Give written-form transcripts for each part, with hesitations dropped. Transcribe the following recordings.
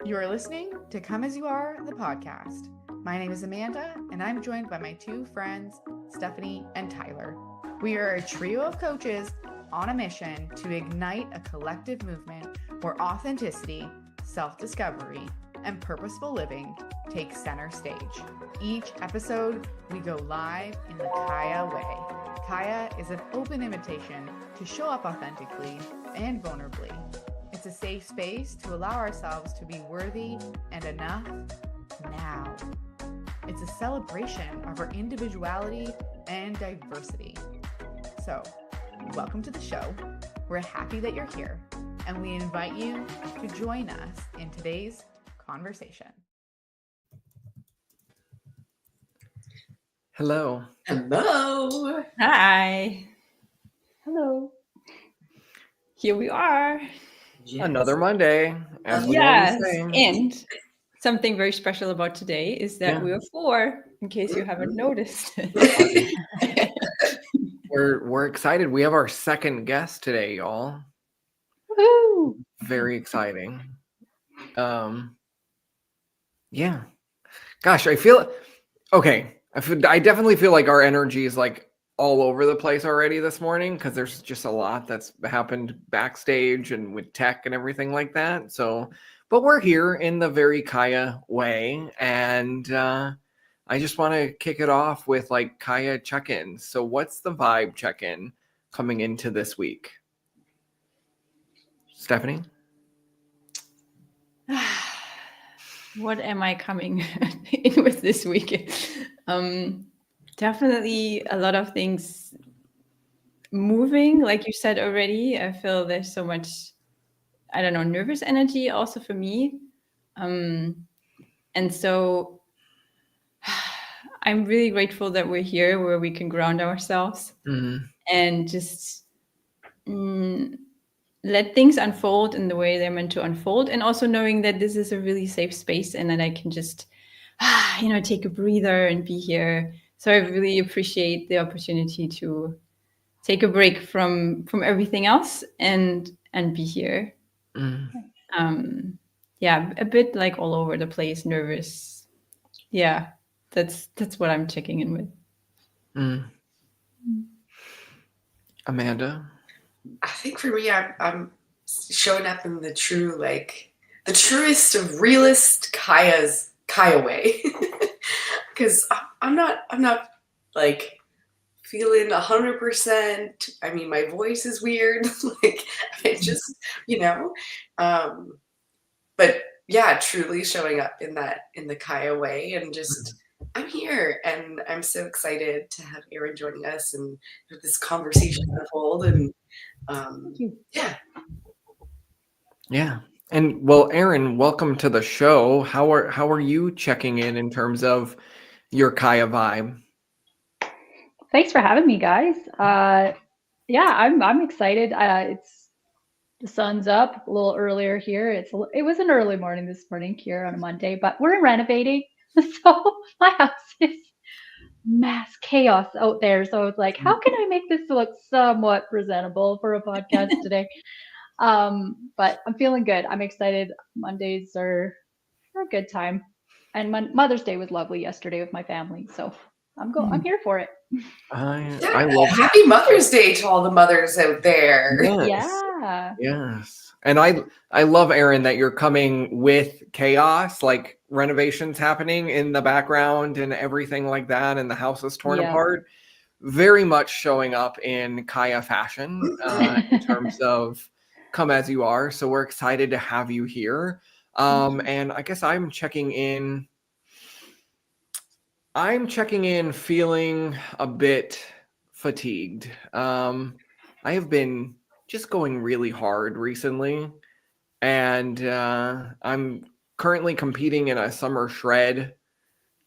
You are listening to Come As You Are, the podcast. My name is Amanda, and I'm joined by my two friends, Stephanie and Tyler. We are a trio of coaches on a mission to ignite a collective movement where authenticity, self-discovery, and purposeful living take center stage. Each episode, we go live in the Kaya way. Kaya is an open invitation to show up authentically and vulnerably. It's a safe space to allow ourselves to be worthy and enough now. It's a celebration of our individuality and diversity. So, welcome to the show. We're happy that you're here, and we invite you to join us in today's conversation. Hello. Hello. Hi. Hello. Here we are. Yes. Another Monday. As we Yes. always say. And something very special about today is that we are four, in case you haven't noticed. We're excited. We have our second guest today, y'all. Woo! Very exciting. Yeah. Gosh, I feel okay. I definitely feel like our energy is like all over the place already this morning because there's just a lot that's happened backstage and with tech and everything like that. So, but we're here in the very Kaya way, and I just want to kick it off with like Kaya check-ins. So, what's the vibe check-in coming into this week? Stephanie? What am I coming in with this week? Definitely a lot of things moving, like you said already. I feel there's so much, I don't know, nervous energy also for me. And so I'm really grateful that we're here where we can ground ourselves and just let things unfold in the way they're meant to unfold. And also knowing that this is a really safe space and that I can just, take a breather and be here. So I really appreciate the opportunity to take a break from everything else and be here. A bit like all over the place, nervous. Yeah, that's what I'm checking in with. Amanda? I think for me, I'm showing up in the truest of realist Kaya way. Because I'm not like feeling 100%. I mean, my voice is weird. Like I just, but yeah, truly showing up in the Kaya way and just I'm here and I'm so excited to have Erin joining us and have this conversation unfold and Yeah. And well, Erin, welcome to the show. How are you checking in terms of your Kaya vibe? Thanks for having me, guys. I'm excited. The sun's up a little earlier here. It was an early morning this morning here on a Monday, but we're renovating, so my house is mass chaos out there. So I was like, how can I make this look somewhat presentable for a podcast today? But I'm feeling good. I'm excited. Mondays are a good time, and Mother's Day was lovely yesterday with my family. So I'm here for it. I love Happy Mother's Day to all the mothers out there. Yes. And I love, Erin, that you're coming with chaos, like renovations happening in the background and everything like that, and the house is torn apart. Very much showing up in Kaya fashion in terms of come as you are. So we're excited to have you here. And I guess I'm checking in feeling a bit fatigued. I have been just going really hard recently, and I'm currently competing in a summer shred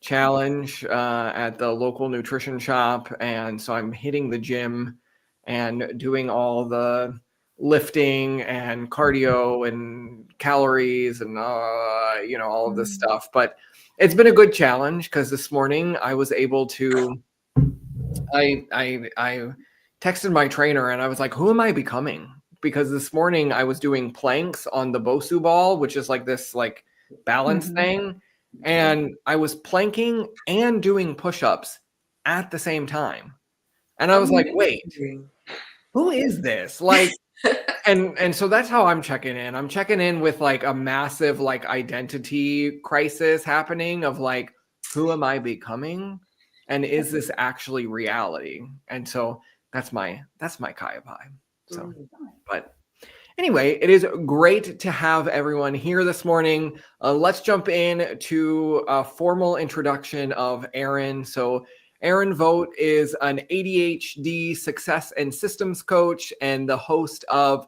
challenge at the local nutrition shop, and so I'm hitting the gym and doing all the lifting and cardio and calories and all of this stuff. But it's been a good challenge because this morning I was able to I texted my trainer and I was like, who am I becoming? Because this morning I was doing planks on the Bosu ball, which is like this like balance thing. And I was planking and doing push-ups at the same time. And I was like, wait, who is this? Like, and so that's how I'm checking in. I'm checking in with like a massive like identity crisis happening of like, who am I becoming? And is this actually reality? And so that's my Kaya vibe. So, but anyway, it is great to have everyone here this morning. Let's jump in to a formal introduction of Erin. So Erin Vogt is an ADHD success and systems coach and the host of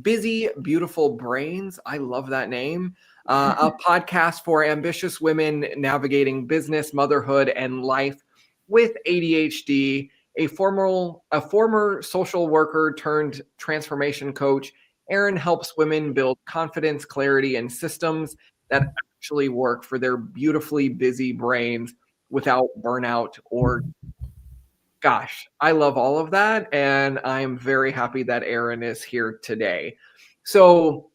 Busy, Beautiful Brains. I love that name. A podcast for ambitious women navigating business, motherhood, and life with ADHD. A former social worker turned transformation coach, Erin helps women build confidence, clarity, and systems that actually work for their beautifully busy brains without burnout or gosh, I love all of that. And I'm very happy that Erin is here today. So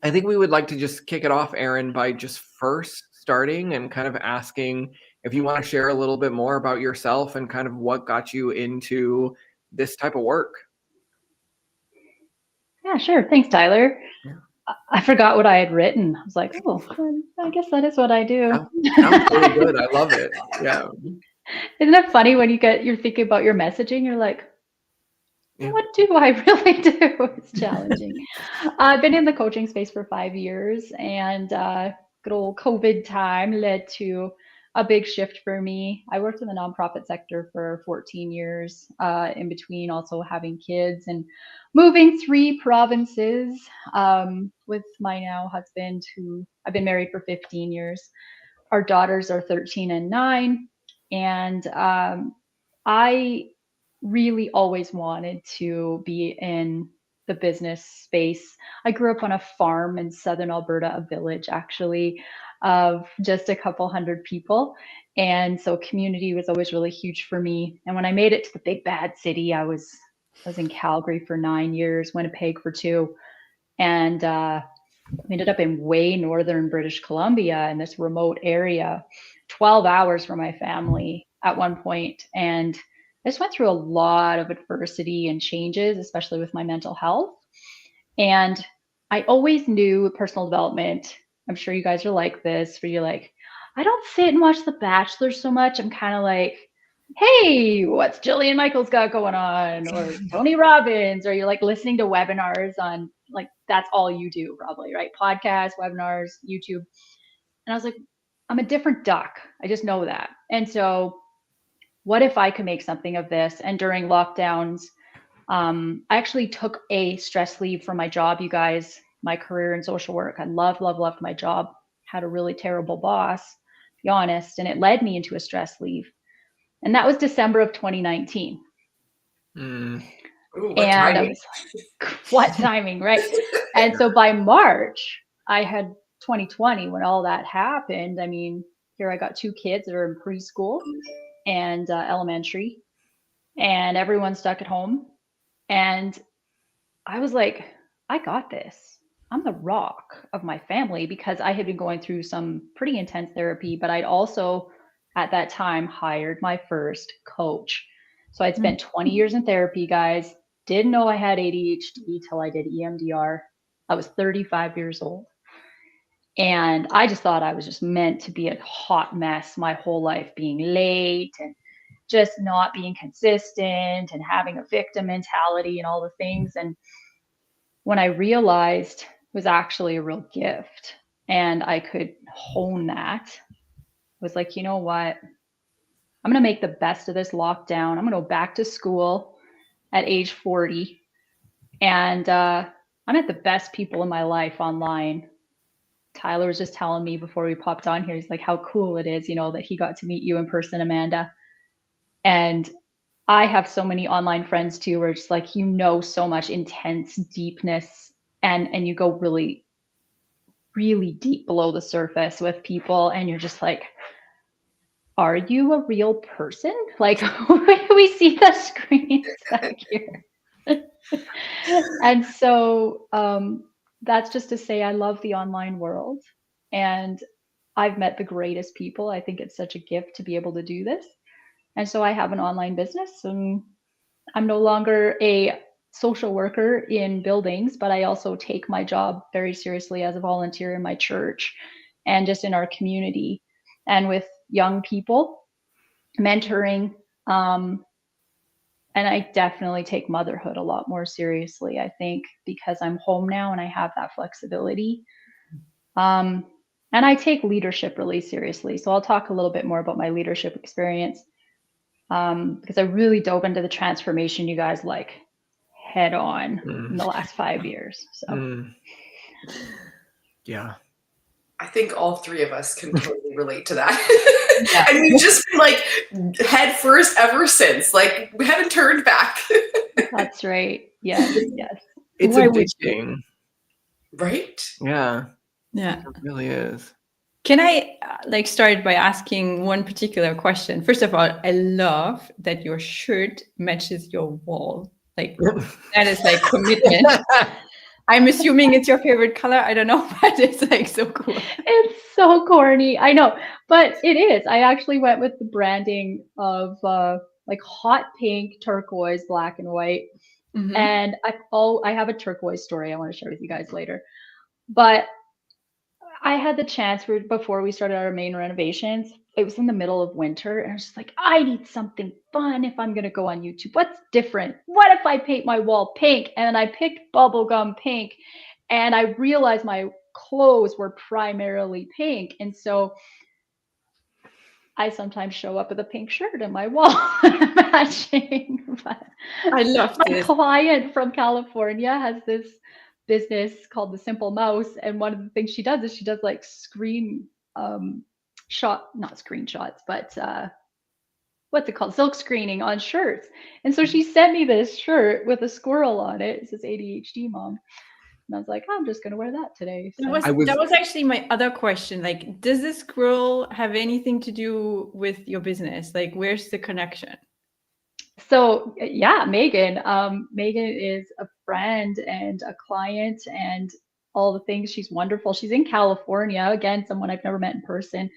I think we would like to just kick it off, Erin, by just first starting and kind of asking if you want to share a little bit more about yourself and kind of what got you into this type of work. Yeah, sure. Thanks, Tyler. Yeah. I forgot what I had written. I was like, oh, I guess that is what I do. Sounds really good. I love it. Yeah. Isn't it funny when you're thinking about your messaging, you're like, what do I really do? It's challenging. I've been in the coaching space for 5 years, and good old COVID time led to a big shift for me. I worked in the nonprofit sector for 14 years, in between also having kids and moving 3 provinces with my now husband, who I've been married for 15 years. Our daughters are 13 and 9. And I really always wanted to be in the business space. I grew up on a farm in southern Alberta, a village actually, of just a couple hundred people. And so community was always really huge for me. And when I made it to the big bad city, I was in Calgary for 9 years, Winnipeg for 2, and we ended up in way northern British Columbia in this remote area, 12 hours from my family at one point. And I just went through a lot of adversity and changes, especially with my mental health. And I always knew personal development. I'm sure you guys are like this, where you're like, I don't sit and watch The Bachelor so much. I'm kind of like, hey, what's Jillian Michaels got going on? Or Tony Robbins, or you're like listening to webinars on, like, that's all you do probably, right? Podcasts, webinars, YouTube. And I was like, I'm a different duck. I just know that. And so what if I could make something of this? And during lockdowns, I actually took a stress leave from my job, you guys, my career in social work. I loved my job, had a really terrible boss, to be honest, and it led me into a stress leave. And that was December of 2019. Ooh, what and timing. I was like, what timing, right? And so by March, I had 2020 when all that happened. I mean, here I got 2 kids that are in preschool and elementary, and everyone's stuck at home. And I was like, I got this. I'm the rock of my family, because I had been going through some pretty intense therapy, but I'd also at that time hired my first coach. So I'd spent 20 years in therapy, guys. Didn't know I had ADHD till I did EMDR. I was 35 years old. And I just thought I was just meant to be a hot mess my whole life, being late and just not being consistent and having a victim mentality and all the things. And when I realized it was actually a real gift and I could hone that, I was like, you know what? I'm going to make the best of this lockdown. I'm going to go back to school at age 40. And I met the best people in my life online. Tyler was just telling me before we popped on here, he's like, how cool it is, that he got to meet you in person, Amanda. And I have so many online friends too, where it's like, so much intense deepness, and you go really, really deep below the surface with people, and you're just like, are you a real person? Like, we see the screens back here. And so that's just to say I love the online world. and I've met the greatest people. I think it's such a gift to be able to do this. And so I have an online business, and I'm no longer a social worker in buildings, but I also take my job very seriously as a volunteer in my church and just in our community and with young people, mentoring. And I definitely take motherhood a lot more seriously, I think, because I'm home now and I have that flexibility. And I take leadership really seriously. So I'll talk a little bit more about my leadership experience, because I really dove into the transformation you guys like head on in the last 5 years. So Yeah. I think all three of us can totally relate to that. Yeah. And we've just been like head first ever since. Like we haven't turned back. That's right. Yes, yes. It's Why would you? addicting. Right? Yeah, Yeah. it really is. Can I start by asking one particular question? First of all, I love that your shirt matches your wall. Like that is like commitment. I'm assuming it's your favorite color. I don't know, but it's like so cool. It's so corny. I know, but it is. I actually went with the branding of like hot pink, turquoise, black and white. Mhm. And I have a turquoise story I want to share with you guys later. But I had the chance before we started our main renovations. It was in the middle of winter, and I was just like, I need something fun if I'm gonna go on YouTube. What's different? What if I paint my wall pink? And I picked bubblegum pink, and I realized my clothes were primarily pink. And so I sometimes show up with a pink shirt in my wall matching. But I love my this. client from California has this business called the Simple Mouse, and one of the things she does is she does like not screenshots, but what's it called, silk screening on shirts. And so she sent me this shirt with a squirrel on it. It says ADHD mom, and I was like, I'm just gonna wear that today. So. That was actually my other question. Like, does this squirrel have anything to do with your business? Like, where's the connection? So yeah, Megan. Megan is a friend and a client and all the things. She's wonderful. She's in California. Again, someone I've never met in person.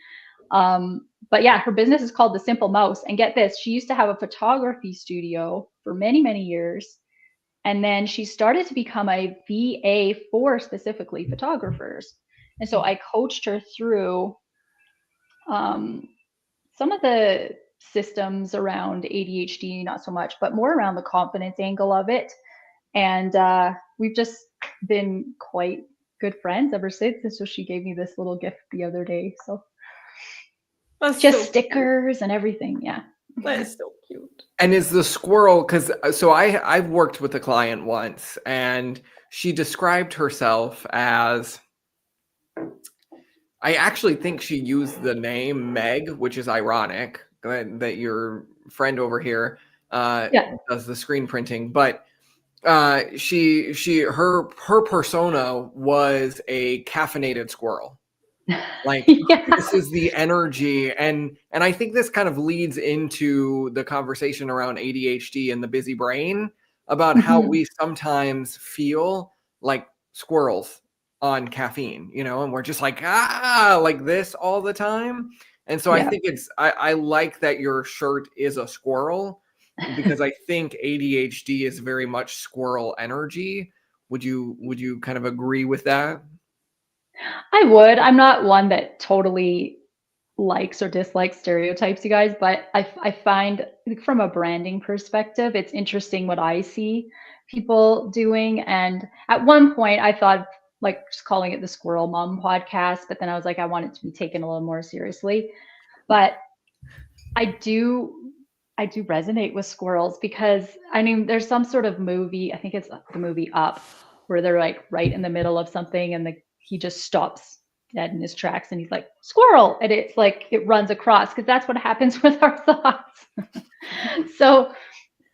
But yeah, her business is called The Simple Mouse. And get this, she used to have a photography studio for many, many years. And then she started to become a VA for specifically photographers. And so I coached her through some of the systems around ADHD, not so much, but more around the confidence angle of it. And we've just been quite good friends ever since. And so she gave me this little gift the other day. So That's just so stickers and everything. Yeah. That is so cute. And is the squirrel, because I've worked with a client once, and she described herself as, I actually think she used the name Meg, which is ironic that your friend over here does the screen printing, but her persona was a caffeinated squirrel. Like this is the energy, and I think this kind of leads into the conversation around ADHD and the busy brain about how we sometimes feel like squirrels on caffeine, and we're just like like this all the time. And so I think I like that your shirt is a squirrel, because I think ADHD is very much squirrel energy. Would you kind of agree with that? I would. I'm not one that totally likes or dislikes stereotypes, you guys, but I find from a branding perspective, it's interesting what I see people doing. And at one point I thought like just calling it the Squirrel Mom podcast, but then I was like, I want it to be taken a little more seriously. But I do resonate with squirrels, because I mean, there's some sort of movie, I think it's the movie Up, where they're like right in the middle of something and he just stops dead in his tracks and he's like, squirrel. And it's like, it runs across, because that's what happens with our thoughts. So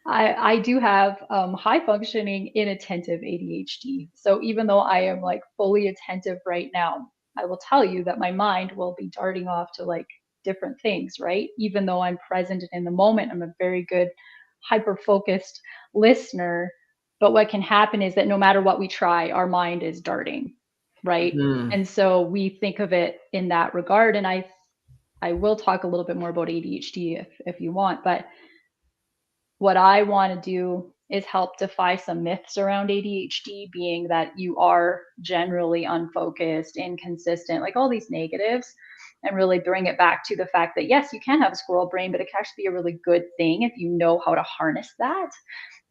I do have high functioning inattentive ADHD. So even though I am like fully attentive right now, I will tell you that my mind will be darting off to like different things, right? Even though I'm present in the moment, I'm a very good hyper focused listener. But what can happen is that no matter what we try, our mind is darting. right? Mm. And so we think of it in that regard. And I will talk a little bit more about ADHD if you want, but what I want to do is help defy some myths around ADHD, being that you are generally unfocused, inconsistent, like all these negatives, and really bring it back to the fact that yes, you can have a squirrel brain, but it can actually be a really good thing if you know how to harness that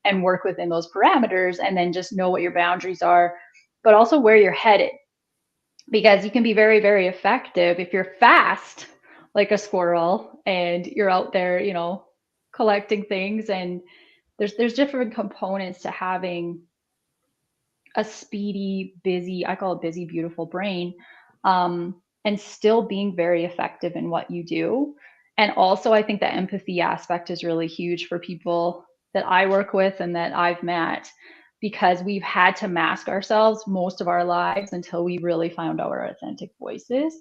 and work within those parameters, and then just know what your boundaries are, but also where you're headed. Because you can be very, very effective if you're fast like a squirrel and you're out there, collecting things. And there's different components to having a speedy, busy, I call it busy, beautiful brain, and still being very effective in what you do. And also, I think the empathy aspect is really huge for people that I work with and that I've met, because we've had to mask ourselves most of our lives until we really found our authentic voices.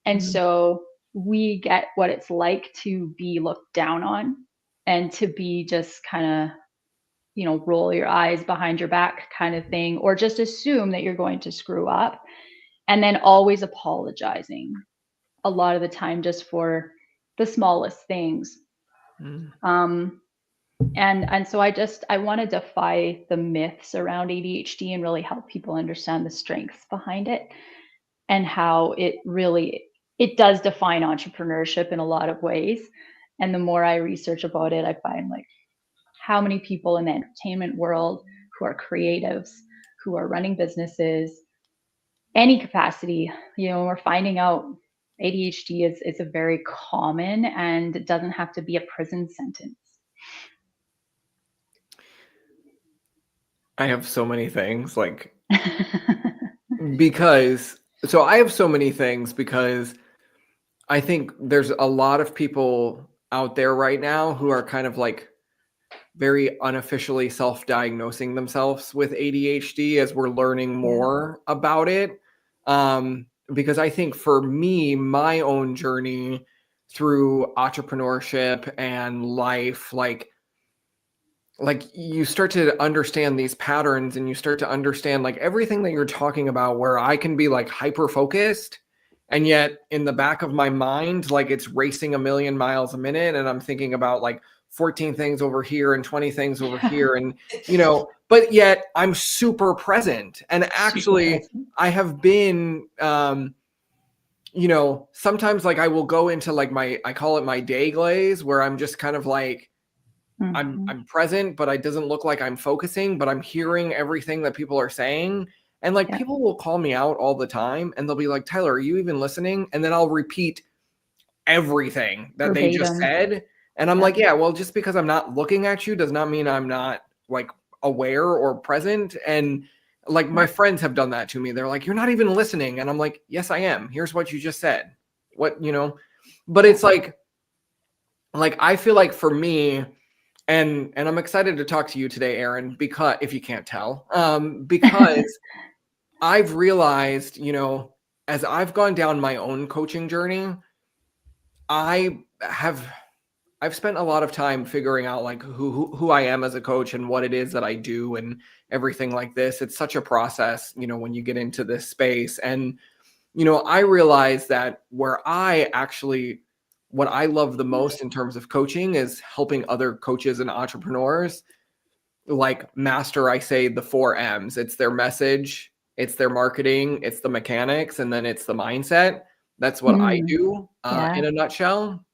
And so we get what it's like to be looked down on and to be just kind of, roll your eyes behind your back kind of thing, or just assume that you're going to screw up, and then always apologizing a lot of the time just for the smallest things. And so I want to defy the myths around ADHD and really help people understand the strengths behind it and how it does define entrepreneurship in a lot of ways. And the more I research about it, I find like how many people in the entertainment world who are creatives, who are running businesses, any capacity, we're finding out ADHD is a very common, and it doesn't have to be a prison sentence. I have so many things because I have so many things because I think there's a lot of people out there right now who are kind of like very unofficially self-diagnosing themselves with ADHD as we're learning more about it. Because I think for me, my own journey through entrepreneurship and life, like you start to understand these patterns, and you start to understand like everything that you're talking about, where I can be like hyper focused, and yet in the back of my mind, like it's racing a million miles a minute, and I'm thinking about like 14 things over here and 20 things over here, and but yet I'm super present. And actually I have been sometimes like I will go into like I call it my day glaze, where I'm just kind of like I'm present, but it doesn't look like I'm focusing, but I'm hearing everything that people are saying. And like people will call me out all the time, and they'll be like, Tyler, are you even listening? And then I'll repeat everything that they just said. And I'm like, yeah, well, just because I'm not looking at you does not mean I'm not like aware or present. And like my friends have done that to me. They're like, you're not even listening. And I'm like, yes, I am. Here's what you just said. But it's like I feel like for me, and I'm excited to talk to you today, Erin, because if you can't tell, because I've realized, as I've gone down my own coaching journey, I've spent a lot of time figuring out like who I am as a coach and what it is that I do and everything like this. It's such a process, when you get into this space. And, I realize that what I love the most in terms of coaching is helping other coaches and entrepreneurs like master, I say, the 4 M's. It's their message, it's their marketing, it's the mechanics, and then it's the mindset. That's what I do in a nutshell.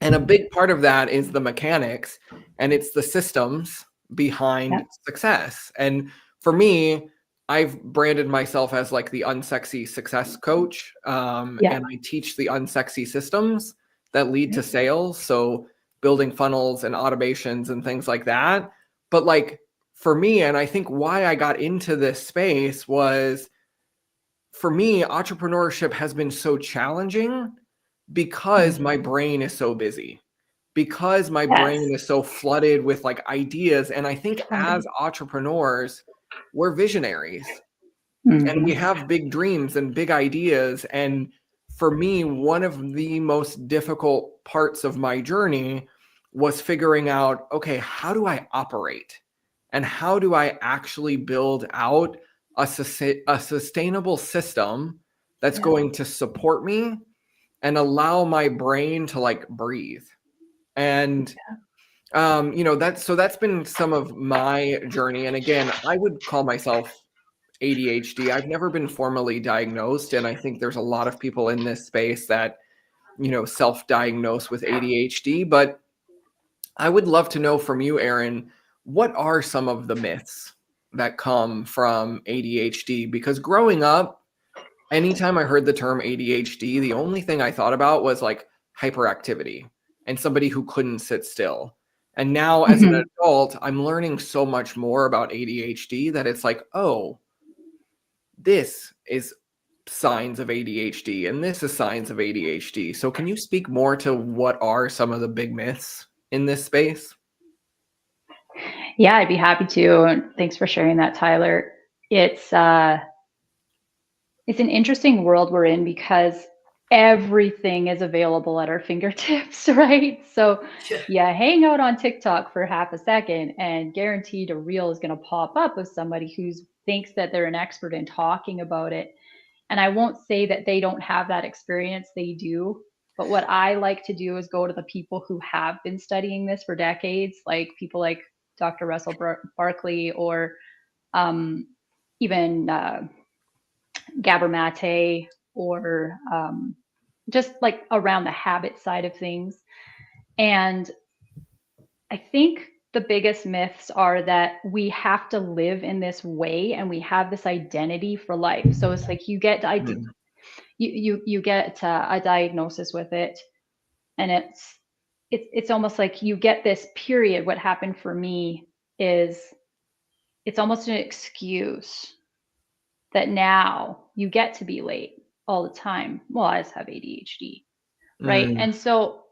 And a big part of that is the mechanics, and it's the systems behind success. And for me, I've branded myself as like the unsexy success coach. And I teach the unsexy systems that lead to sales. So building funnels and automations and things like that. But like for me, and I think why I got into this space was, for me, entrepreneurship has been so challenging because my brain is so busy, because my brain is so flooded with like ideas. And I think as entrepreneurs, we're visionaries and we have big dreams and big ideas. And for me, one of the most difficult parts of my journey was figuring out, okay, how do I operate? And how do I actually build out a sustainable system that's Yeah. going to support me and allow my brain to like breathe. And that's been some of my journey. And again, I would call myself ADHD. I've never been formally diagnosed, and I think there's a lot of people in this space that self-diagnose with ADHD. But I would love to know from you, Erin, what are some of the myths that come from ADHD? Because growing up, anytime I heard the term ADHD, the only thing I thought about was like hyperactivity and somebody who couldn't sit still. And now as an adult, I'm learning so much more about ADHD that it's like, oh, this is signs of ADHD and this is signs of ADHD. So can you speak more to what are some of the big myths in this space? Yeah, I'd be happy to. And thanks for sharing that, Tyler. It's an interesting world we're in because everything is available at our fingertips, right? So yeah, hang out on TikTok for half a second and guaranteed a reel is going to pop up of somebody who thinks that they're an expert in talking about it. And I won't say that they don't have that experience, they do. But what I like to do is go to the people who have been studying this for decades, like people like Dr. Russell Barkley or even Gabor Mate, or just like around the habit side of things. And I think the biggest myths are that we have to live in this way and we have this identity for life. So it's like you get you get a diagnosis with it, and it's almost like you get this period. What happened for me is it's almost an excuse that now you get to be late all the time. Well, I just have ADHD, right? And so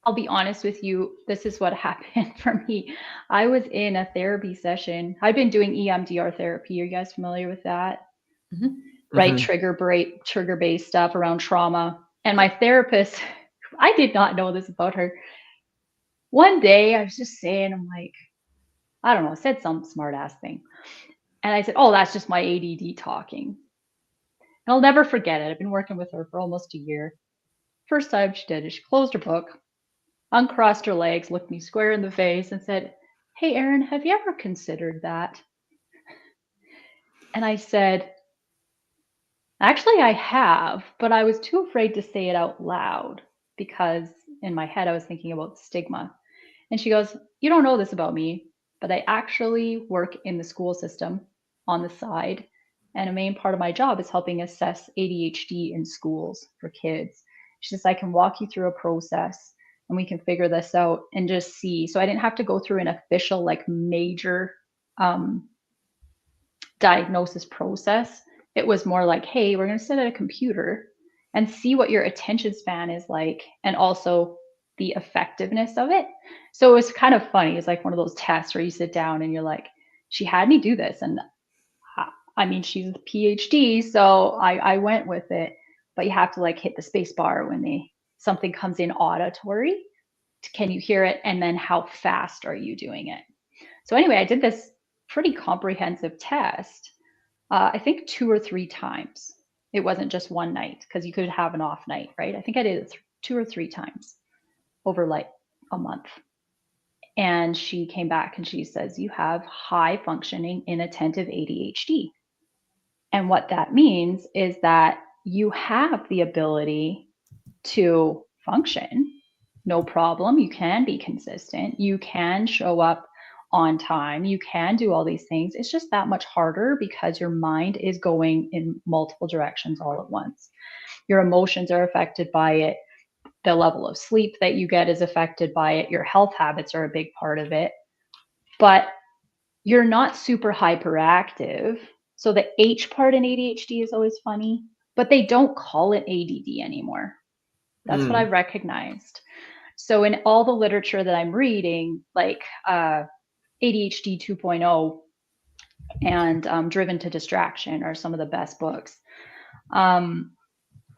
I'll be honest with you, this is what happened for me. I was in a therapy session. I've been doing EMDR therapy. Are you guys familiar with that? Right? Trigger-based stuff around trauma. And my therapist, I did not know this about her. One day I was just saying, I'm like, I don't know, I said some smart ass thing. And I said, oh, that's just my ADD talking. And I'll never forget it. I've been working with her for almost a year. First time she did it, she closed her book, uncrossed her legs, looked me square in the face and said, hey, Erin, have you ever considered that? And I said, actually, I have, but I was too afraid to say it out loud because in my head, I was thinking about stigma. And she goes, you don't know this about me, but I actually work in the school system on the side. And a main part of my job is helping assess ADHD in schools for kids. She says, I can walk you through a process and we can figure this out and just see. So I didn't have to go through an official, like major diagnosis process. It was more like, hey, we're going to sit at a computer and see what your attention span is like, and also the effectiveness of it. So it was kind of funny. It's like one of those tests where you sit down and you're like, she had me do this. And I mean, she's a PhD, so I went with it. But you have to like hit the space bar when something comes in auditory. Can you hear it? And then how fast are you doing it? So anyway, I did this pretty comprehensive test, I think 2 or 3 times. It wasn't just one night because you could have an off night, right? I think I did it 2 or 3 times over like a month. And she came back and she says, you have high functioning inattentive ADHD. And what that means is that you have the ability to function, no problem. You can be consistent. You can show up on time. You can do all these things. It's just that much harder because your mind is going in multiple directions all at once. Your emotions are affected by it. The level of sleep that you get is affected by it. Your health habits are a big part of it. But you're not super hyperactive. So the H part in ADHD is always funny, but they don't call it ADD anymore. That's what I've recognized. So in all the literature that I'm reading, like ADHD 2.0 and Driven to Distraction are some of the best books.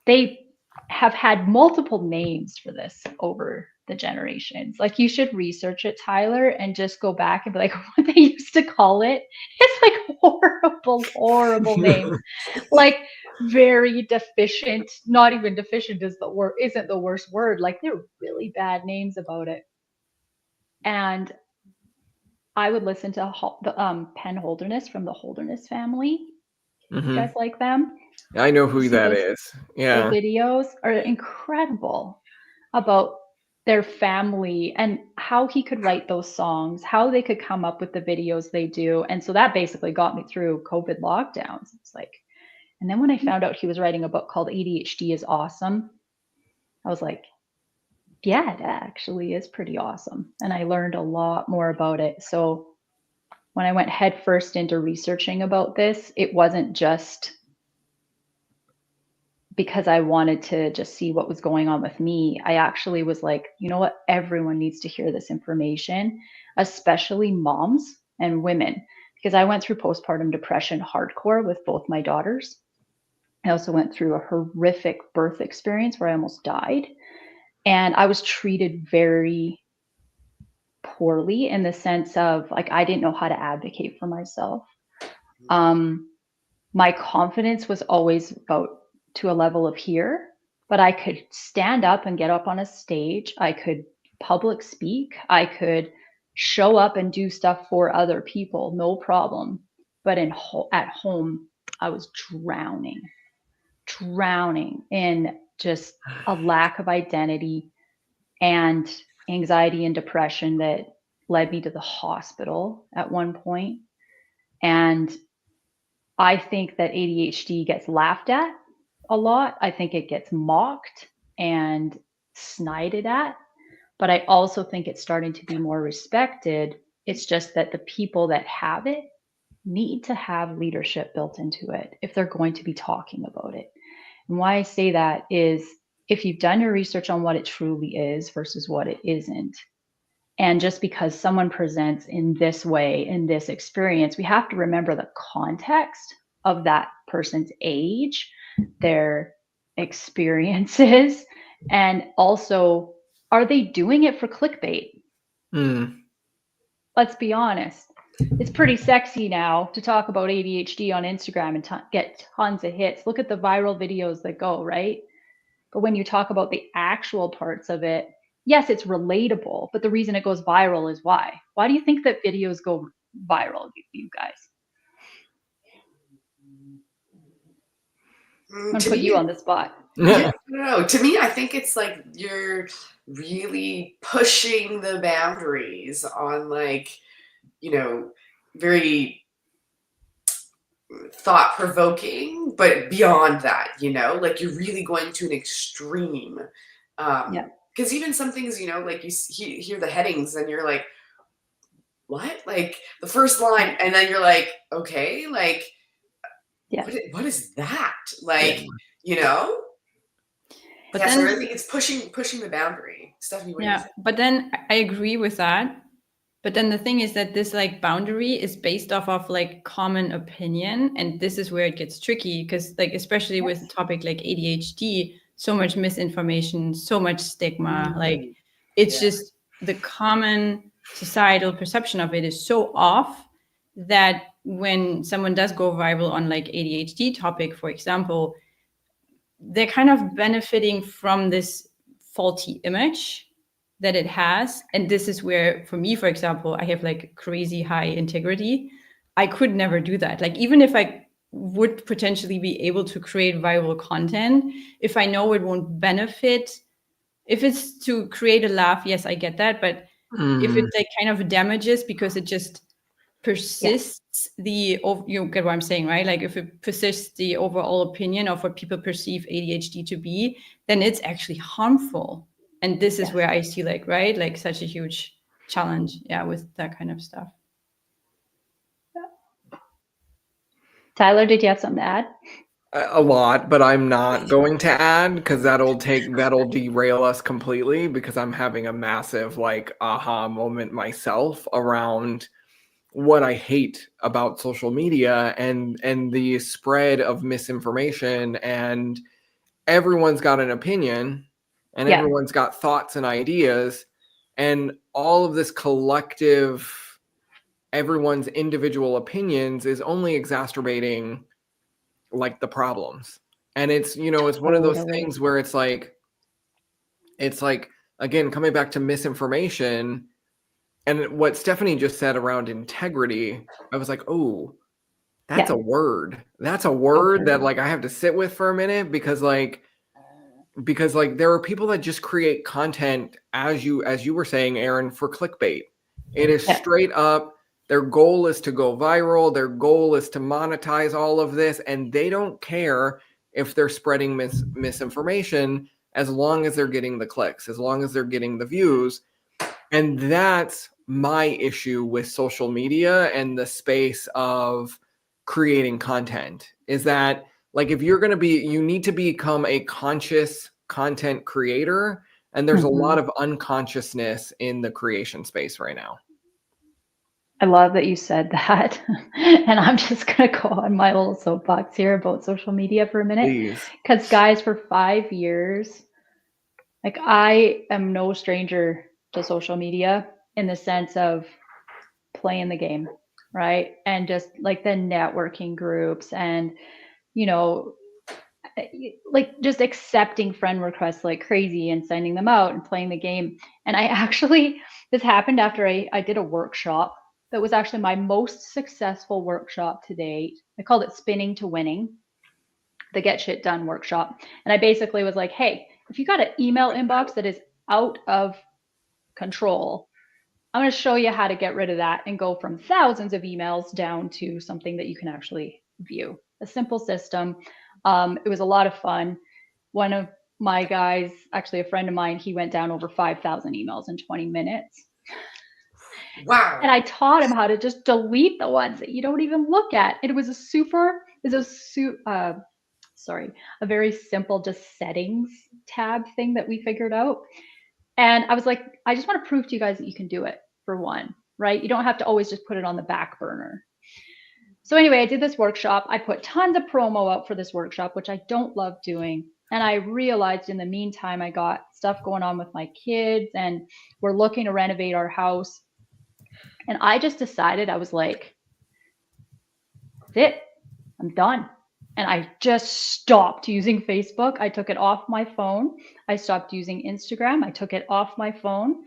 They have had multiple names for this over the generations. Like, you should research it, Tyler, and just go back and be like, what they used to call it. It's like horrible names. Like, very deficient. Not even deficient is the word, isn't the worst word. Like, they're really bad names about it. And I would listen to the Penn Holderness from the Holderness family. You guys like them? I know who that is. Yeah. The videos are incredible about their family and how he could write those songs, how they could come up with the videos they do. And so that basically got me through COVID lockdowns. It's like, and then when I found out he was writing a book called ADHD is Awesome, I was like, yeah, it actually is pretty awesome. And I learned a lot more about it. So when I went headfirst into researching about this, it wasn't just because I wanted to just see what was going on with me. I actually was like, you know what? Everyone needs to hear this information, especially moms and women, because I went through postpartum depression hardcore with both my daughters. I also went through a horrific birth experience where I almost died. And I was treated very poorly in the sense of, like, I didn't know how to advocate for myself. My confidence was always about to a level of here, but I could stand up and get up on a stage. I could public speak. I could show up and do stuff for other people, no problem. But at home, I was drowning in just a lack of identity and anxiety and depression that led me to the hospital at one point. And I think that ADHD gets laughed at a lot. I think it gets mocked and snided at, but I also think it's starting to be more respected. It's just that the people that have it need to have leadership built into it if they're going to be talking about it. And why I say that is, if you've done your research on what it truly is versus what it isn't, and just because someone presents in this way, in this experience, we have to remember the context of that person's age, their experiences, and also, are they doing it for clickbait? Let's be honest. It's pretty sexy now to talk about ADHD on Instagram and get tons of hits. Look at the viral videos that go, right? But when you talk about the actual parts of it, yes, it's relatable, but the reason it goes viral is why? Why do you think that videos go viral, you guys? I'm going to put you on the spot. Yeah, no. To me, I think it's like you're really pushing the boundaries on, like, you know, very thought-provoking, but beyond that, you know, like, you're really going to an extreme. Because even some things, you know, like, you hear the headings and you're like, what? Like, the first line, and then you're like, okay, like, what is that? Like, you know? But yeah, then, so I think it's pushing the boundary. Stephanie, what do you say? But then I agree with that. But then the thing is that this, like, boundary is based off of, like, common opinion. And this is where it gets tricky, because, like, especially with a topic like ADHD, so much misinformation, so much stigma, like, it's just the common societal perception of it is so off that when someone does go viral on, like, ADHD topic, for example, they're kind of benefiting from this faulty image that it has. And this is where, for me, for example, I have, like, crazy high integrity. I could never do that. Like, even if I would potentially be able to create viral content, if I know it won't benefit, if it's to create a laugh, yes, I get that. But if it, like, kind of damages because it just persists you get what I'm saying, right? Like, if it persists the overall opinion of what people perceive ADHD to be, then it's actually harmful. And this is where I see, like, right, like, such a huge challenge, with that kind of stuff. Tyler, did you have something to add? A lot, but I'm not going to add, because that'll derail us completely, because I'm having a massive, like, aha moment myself around what I hate about social media and the spread of misinformation, and everyone's got an opinion, and Yeah. everyone's got thoughts and ideas, and all of this collective, everyone's individual opinions is only exacerbating like the problems. And it's, you know, it's one of those Totally. things where it's like, again, coming back to misinformation and what Stephanie just said around integrity, I was like, oh, that's Yeah. a word. That's a word that like I have to sit with for a minute, because like there are people that just create content, as you were saying, Erin, for clickbait. It is Yeah. straight up, their goal is to go viral, their goal is to monetize all of this, and they don't care if they're spreading misinformation, as long as they're getting the clicks, as long as they're getting the views. And that's my issue with social media and the space of creating content, is that like, if you're going to be, you need to become a conscious content creator. And there's a lot of unconsciousness in the creation space right now. I love that you said that. And I'm just going to go on my little soapbox here about social media for a minute. Please. Because, guys, for 5 years, like, I am no stranger to social media in the sense of playing the game, right? And just like the networking groups and, you know, like just accepting friend requests like crazy and sending them out and playing the game. And I actually, this happened after I did a workshop that was actually my most successful workshop to date. I called it Spinning to Winning, the Get Shit Done workshop. And I basically was like, hey, if you got an email inbox that is out of control, I'm going to show you how to get rid of that and go from thousands of emails down to something that you can actually view. A simple system. It was a lot of fun. One of my guys, actually a friend of mine, he went down over 5,000 emails in 20 minutes. Wow. And I taught him how to just delete the ones that you don't even look at. It was a very simple just settings tab thing that we figured out. And I was like, I just want to prove to you guys that you can do it, for one, right? You don't have to always just put it on the back burner. So anyway, I did this workshop. I put tons of promo out for this workshop, which I don't love doing. And I realized in the meantime, I got stuff going on with my kids and we're looking to renovate our house. And I just decided, I was like, that's it, I'm done. And I just stopped using Facebook. I took it off my phone. I stopped using Instagram. I took it off my phone.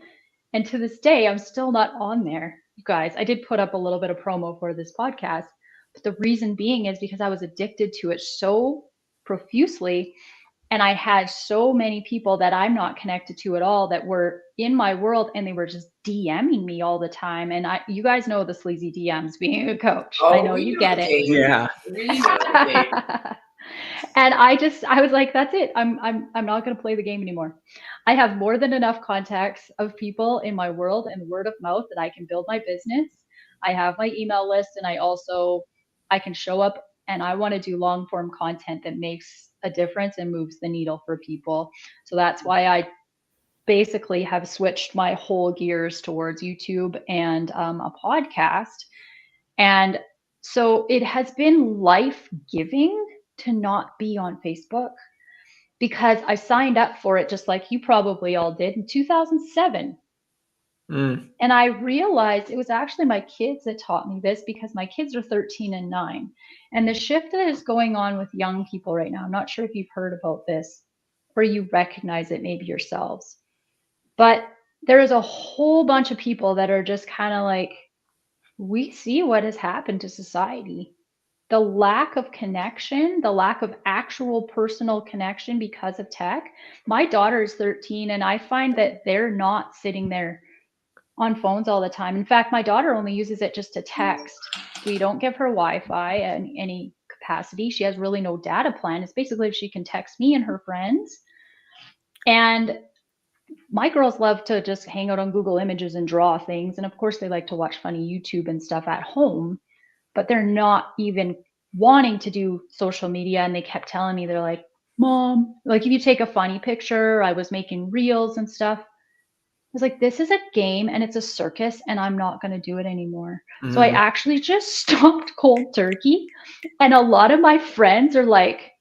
And to this day, I'm still not on there. You guys, I did put up a little bit of promo for this podcast. But the reason being is because I was addicted to it so profusely. And I had so many people that I'm not connected to at all that were in my world, and they were just DMing me all the time. And you guys know the sleazy DMs being a coach. I know you get it. Yeah. And I was like, that's it. I'm not going to play the game anymore. I have more than enough contacts of people in my world and word of mouth that I can build my business. I have my email list, and I can show up, and I want to do long form content that makes a difference and moves the needle for people. So that's why I basically have switched my whole gears towards YouTube and a podcast. And so it has been life-giving to not be on Facebook, because I signed up for it just like you probably all did in 2007. And I realized it was actually my kids that taught me this, because my kids are 13 and 9. And the shift that is going on with young people right now, I'm not sure if you've heard about this or you recognize it maybe yourselves, but there is a whole bunch of people that are just kind of like, we see what has happened to society. The lack of connection, the lack of actual personal connection because of tech. My daughter is 13, and I find that they're not sitting there on phones all the time. In fact, my daughter only uses it just to text. We don't give her Wi-Fi in any capacity. She has really no data plan. It's basically if she can text me and her friends. And my girls love to just hang out on Google Images and draw things. And of course, they like to watch funny YouTube and stuff at home, but they're not even wanting to do social media. And they kept telling me, they're like, Mom, like if you take a funny picture, I was making reels and stuff. I was like, this is a game and it's a circus, and I'm not going to do it anymore. So I actually just stopped cold turkey. And a lot of my friends are like,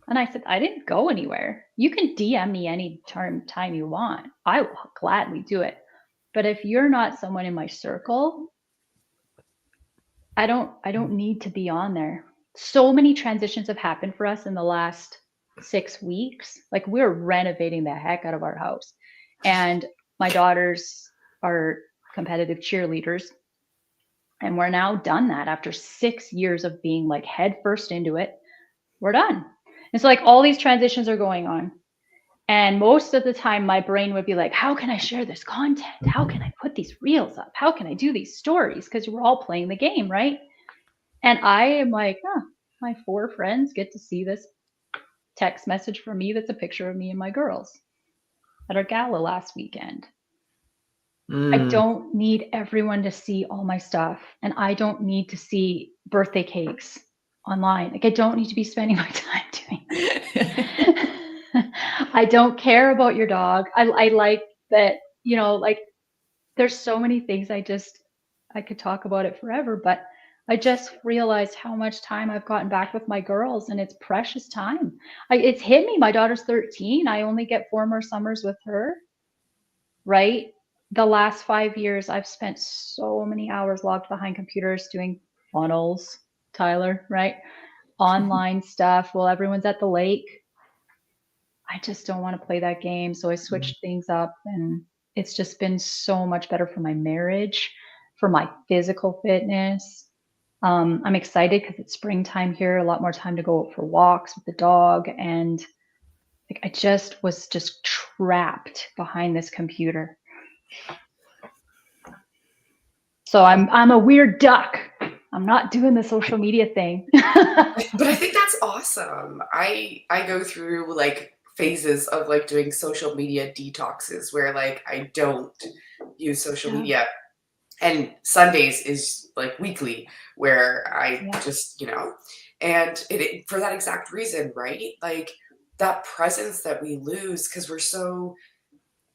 And I said, I didn't go anywhere. You can DM me any time you want. I will gladly do it. But if you're not someone in my circle, I don't need to be on there. So many transitions have happened for us in the last 6 weeks. Like, we're renovating the heck out of our house. And my daughters are competitive cheerleaders. And we're now done that after 6 years of being like head first into it. We're done. And so like all these transitions are going on. And most of the time my brain would be like, how can I share this content? How can I put these reels up? How can I do these stories? Because we're all playing the game, right? And I am like, my 4 friends get to see this text message from me that's a picture of me and my girls at our gala last weekend. I don't need everyone to see all my stuff, and I don't need to see birthday cakes online. Like, I don't need to be spending my time doing that. I don't care about your dog. I like that, like, there's so many things I could talk about it forever, but I just realized how much time I've gotten back with my girls, and it's precious time. It's hit me. My daughter's 13. I only get 4 more summers with her, right? The last 5 years, I've spent so many hours logged behind computers doing funnels, Tyler, right? Online stuff while everyone's at the lake. I just don't want to play that game. So I switched things up, and it's just been so much better for my marriage, for my physical fitness. I'm excited because it's springtime here, a lot more time to go out for walks with the dog. And like, I just was trapped behind this computer. So I'm a weird duck. I'm not doing the social media thing. But I think that's awesome. I go through like phases of like doing social media detoxes where like I don't use social media, and Sundays is like weekly where I just, and it for that exact reason, right? Like that presence that we lose because we're so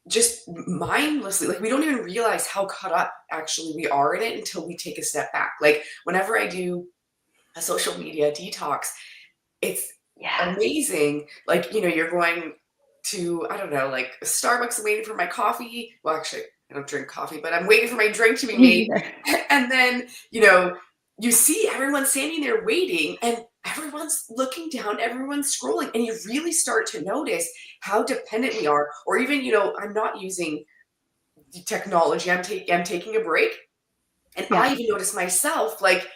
just mindlessly, like we don't even realize how caught up actually we are in it until we take a step back. Like whenever I do a social media detox, it's amazing. Like, you're going to, I don't know, like Starbucks and waiting for my coffee. Well, actually, I don't drink coffee, but I'm waiting for my drink to be made. And then, you see everyone standing there waiting and everyone's looking down, everyone's scrolling, and you really start to notice how dependent we are. Or even, I'm not using the technology. I'm taking a break. And I even notice myself, like,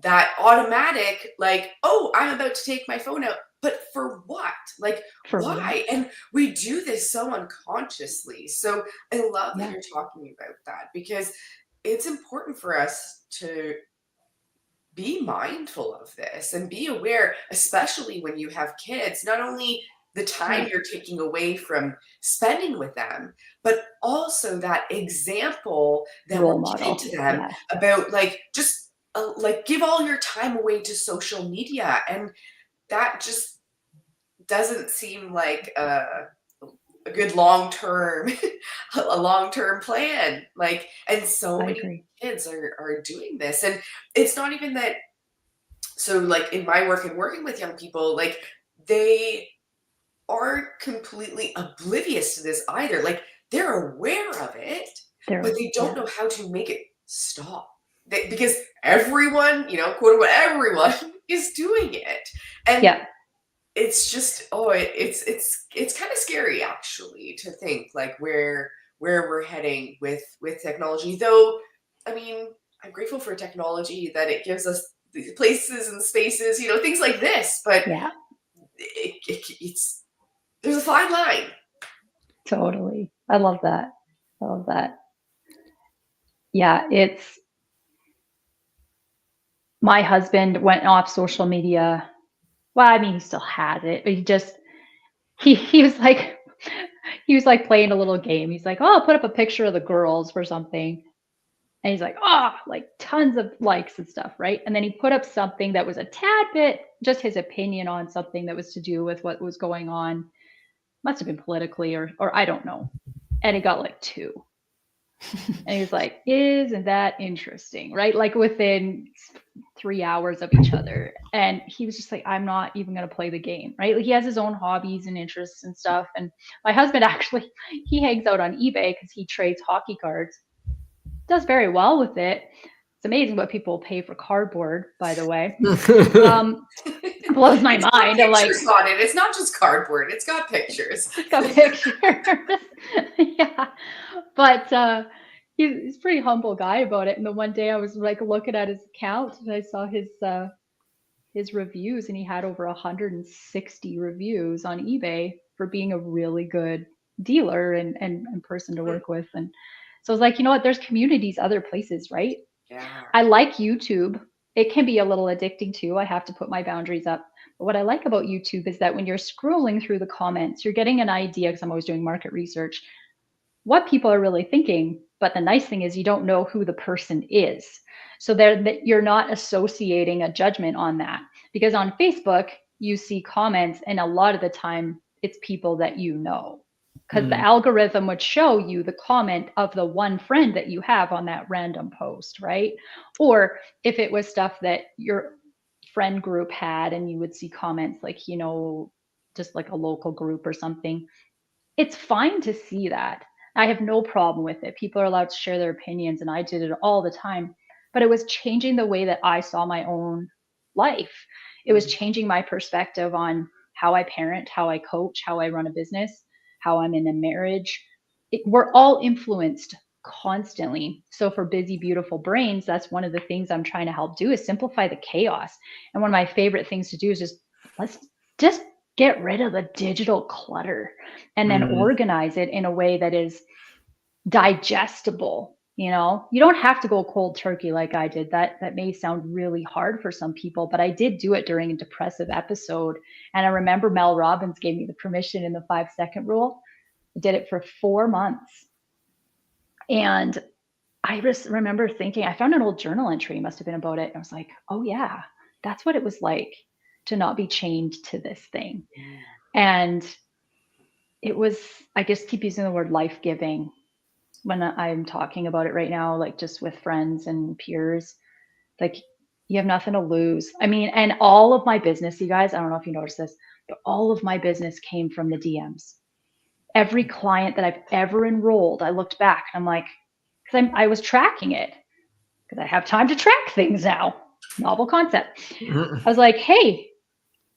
that automatic, like, oh, I'm about to take my phone out, but for what? Like, why? And we do this so unconsciously. So I love that you're talking about that, because it's important for us to be mindful of this and be aware, especially when you have kids, not only the time you're taking away from spending with them, but also that example that we're giving to them about like, just like give all your time away to social media. And that just doesn't seem like a good long-term plan. Like, and so many kids are doing this. And it's not even that. So like in my work and working with young people, like they aren't completely oblivious to this either. Like they're aware of it, but they don't know how to make it stop. Because everyone, quote unquote, everyone is doing it. And it's just, it's kind of scary actually to think like where we're heading with technology. Though, I mean, I'm grateful for technology that it gives us these places and spaces, things like this. But it's there's a fine line. Totally. I love that. Yeah, my husband went off social media. Well, I mean, he still has it, but he was like playing a little game. He's like, oh, I'll put up a picture of the girls for something. And he's like, oh, like tons of likes and stuff, right? And then he put up something that was a tad bit, just his opinion on something that was to do with what was going on. Must have been politically or I don't know. And he got like 2. And he was like, isn't that interesting, right? Like within 3 hours of each other. And he was just like, I'm not even going to play the game, right? Like, he has his own hobbies and interests and stuff. And my husband actually, he hangs out on eBay because he trades hockey cards, does very well with it. It's amazing what people pay for cardboard, by the way. Blows my It's got mind. I'm like, pictures on it. It's not just cardboard. It's got pictures. it's got pictures. Yeah. But he's a pretty humble guy about it. And the one day I was like looking at his account and I saw his reviews, and he had over 160 reviews on eBay for being a really good dealer and person to work with. And so I was like, you know what? There's communities other places, right? Yeah. I like YouTube. It can be a little addicting too. I have to put my boundaries up. But what I like about YouTube is that when you're scrolling through the comments, you're getting an idea, because I'm always doing market research, what people are really thinking. But the nice thing is you don't know who the person is. So that you're not associating a judgment on that. Because on Facebook, you see comments, and a lot of the time it's people that you know. Because the algorithm would show you the comment of the one friend that you have on that random post, right? Or if it was stuff that your friend group had, and you would see comments like, you know, just like a local group or something, it's fine to see that. I have no problem with it. People are allowed to share their opinions, and I did it all the time. But it was changing the way that I saw my own life. It was changing my perspective on how I parent, how I coach, how I run a business, how I'm in a marriage. We're all influenced constantly. So for busy, beautiful brains, that's one of the things I'm trying to help do, is simplify the chaos. And one of my favorite things to do is let's just get rid of the digital clutter and then organize it in a way that is digestible. You know, you don't have to go cold turkey like I did. That may sound really hard for some people, but I did do it during a depressive episode. And I remember Mel Robbins gave me the permission in the 5-second rule. I did it for 4 months. And I just remember thinking, I found an old journal entry, must have been about it. And I was like, oh yeah, that's what it was like to not be chained to this thing. And it was, I just keep using the word life-giving when I'm talking about it right now, like just with friends and peers. Like, you have nothing to lose. I mean, and all of my business, you guys, I don't know if you noticed this, but all of my business came from the DMs. Every client that I've ever enrolled, I looked back and I'm like, because I was tracking it, because I have time to track things now. Novel concept. I was like, hey,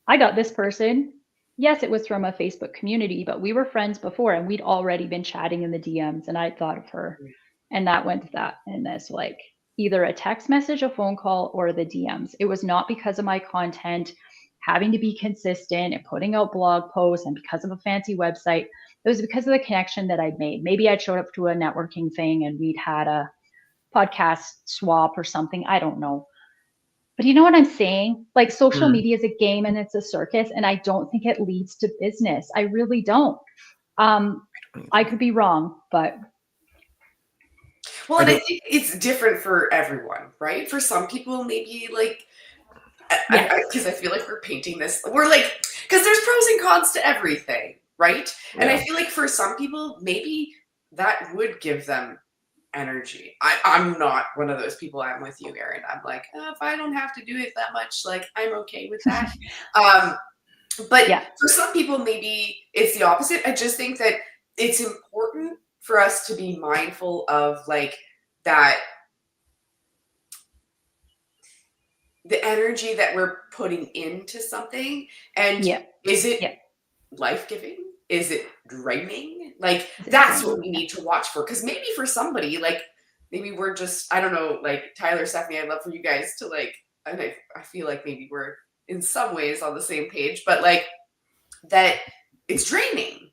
I got this person. Yes, it was from a Facebook community, but we were friends before, and we'd already been chatting in the DMs, and I thought of her, and that went to that. And that's like either a text message, a phone call, or the DMs. It was not because of my content having to be consistent and putting out blog posts and because of a fancy website. It was because of the connection that I'd made. Maybe I showed up to a networking thing and we'd had a podcast swap or something. I don't know. But you know what I'm saying? Like, social media is a game and it's a circus, and I don't think it leads to business. I really don't. I could be wrong, but. Well, and I think it's different for everyone, right? For some people, maybe like, because I feel like we're painting this, we're like, because there's pros and cons to everything, right? And I feel like for some people, maybe that would give them energy. I'm not one of those people. I'm with you, Erin. I'm like, if I don't have to do it that much, like, I'm okay with that. But for some people, maybe it's the opposite. I just think that it's important for us to be mindful of like that, the energy that we're putting into something. And is it life-giving? Is it draining? Like, that's what we need to watch for. Because maybe for somebody, like, maybe we're just, I don't know, like Tyler, Stephanie, I'd love for you guys to like, and I feel like maybe we're in some ways on the same page, but like that it's draining.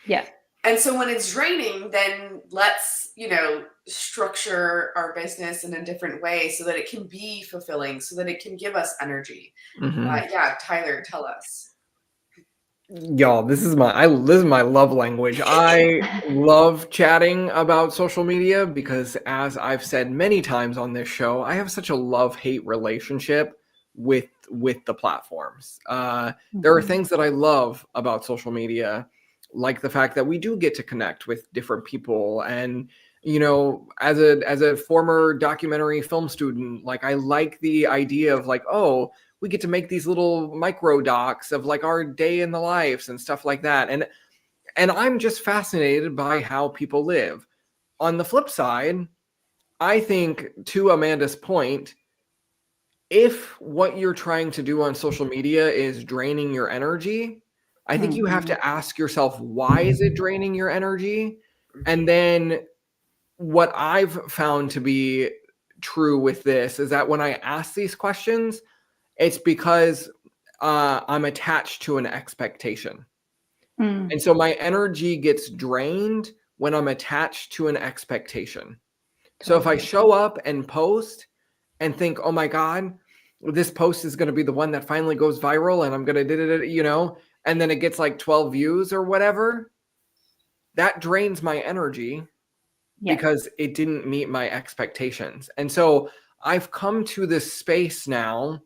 Yeah. And so when it's draining, then let's, you know, structure our business in a different way so that it can be fulfilling, so that it can give us energy. Tyler, tell us. Y'all, this is my love language. I love chatting about social media because, as I've said many times on this show, I have such a love-hate relationship with the platforms. There are things that I love about social media, like the fact that we do get to connect with different people and as a former documentary film student, like I like the idea of like, oh, we get to make these little micro docs of like our day in the lives and stuff like that. And I'm just fascinated by how people live. On the flip side, I think, to Amanda's point, if what you're trying to do on social media is draining your energy, I think you have to ask yourself, why is it draining your energy? And then what I've found to be true with this is that when I ask these questions, it's because I'm attached to an expectation. And so my energy gets drained when I'm attached to an expectation. So if I show up and post and think, oh my God, this post is going to be the one that finally goes viral and I'm going to, and then it gets like 12 views or whatever, that drains my energy because it didn't meet my expectations. And so I've come to this space now,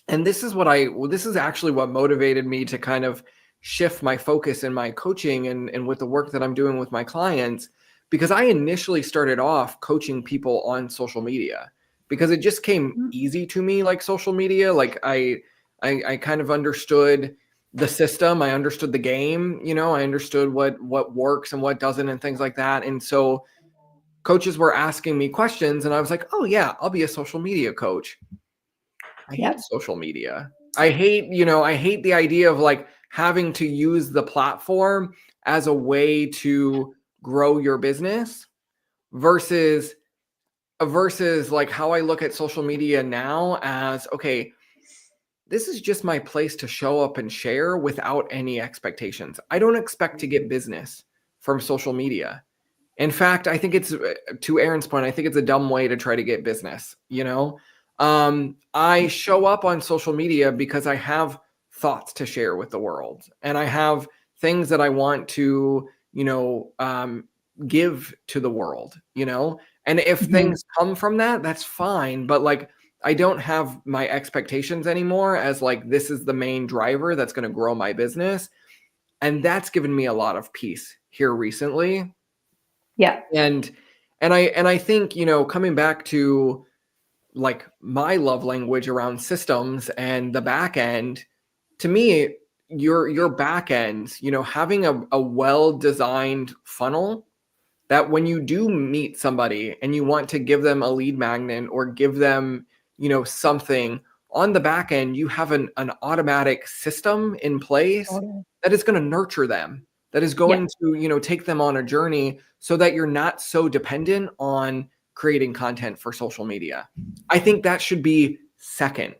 and this is actually what motivated me to kind of shift my focus in my coaching and with the work that I'm doing with my clients, because I initially started off coaching people on social media because it just came easy to me, like social media. Like I kind of understood the system. I understood the game, I understood what works and what doesn't and things like that. And so coaches were asking me questions and I was like, oh yeah, I'll be a social media coach. I hate social media. I hate the idea of like having to use the platform as a way to grow your business versus like how I look at social media now as, okay, this is just my place to show up and share without any expectations. I don't expect to get business from social media. In fact, I think it's, to Erin's point, I think it's a dumb way to try to get business. I show up on social media because I have thoughts to share with the world and I have things that I want to, give to the world, and if things come from that, that's fine. But like, I don't have my expectations anymore as like, this is the main driver that's going to grow my business. And that's given me a lot of peace here recently. Yeah. And I think, coming back to like my love language around systems and the back end, to me, your back end, having a well-designed funnel that when you do meet somebody and you want to give them a lead magnet or give them, something on the back end, you have an automatic system in place that is going to nurture them, that is going to, take them on a journey so that you're not so dependent on creating content for social media. I think that should be second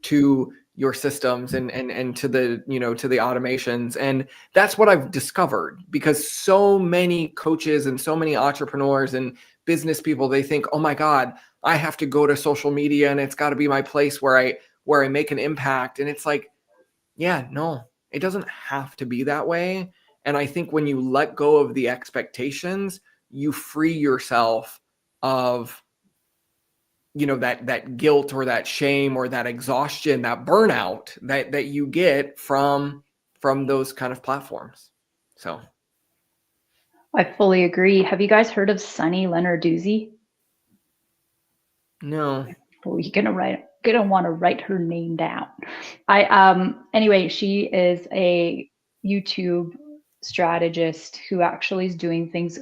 to your systems and to the, to the automations. And that's what I've discovered, because so many coaches and so many entrepreneurs and business people, they think, oh my God, I have to go to social media and it's got to be my place where I make an impact. And it's like, yeah, no, it doesn't have to be that way. And I think when you let go of the expectations, you free yourself of, that guilt or that shame or that exhaustion, that burnout that you get from those kind of platforms. So I fully agree. Have you guys heard of Sunny Lenarduzzi? no. Oh, you're gonna want to write her name down. Anyway, she is a YouTube strategist who actually is doing things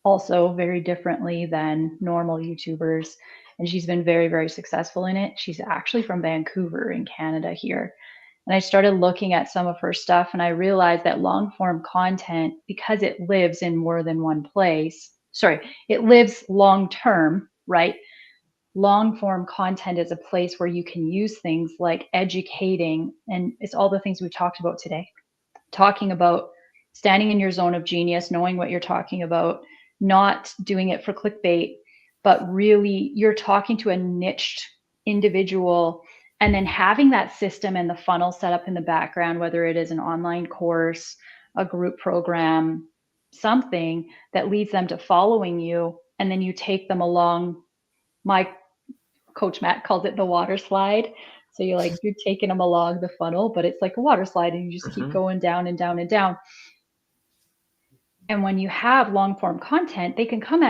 also very differently than normal YouTubers. And she's been very, very successful in it. She's actually from Vancouver in Canada here. And I started looking at some of her stuff and I realized that long form content, because it lives in more than one place, it lives long term, right? Long form content is a place where you can use things like educating, and it's all the things we've talked about today, talking about standing in your zone of genius, knowing what you're talking about, not doing it for clickbait, but really you're talking to a niched individual, and then having that system and the funnel set up in the background, whether it is an online course, a group program, something that leads them to following you, and then you take them along. My coach Matt calls it the water slide. So you're taking them along the funnel, but it's like a water slide and you just keep going down and down and down. And when you have long form content, they can come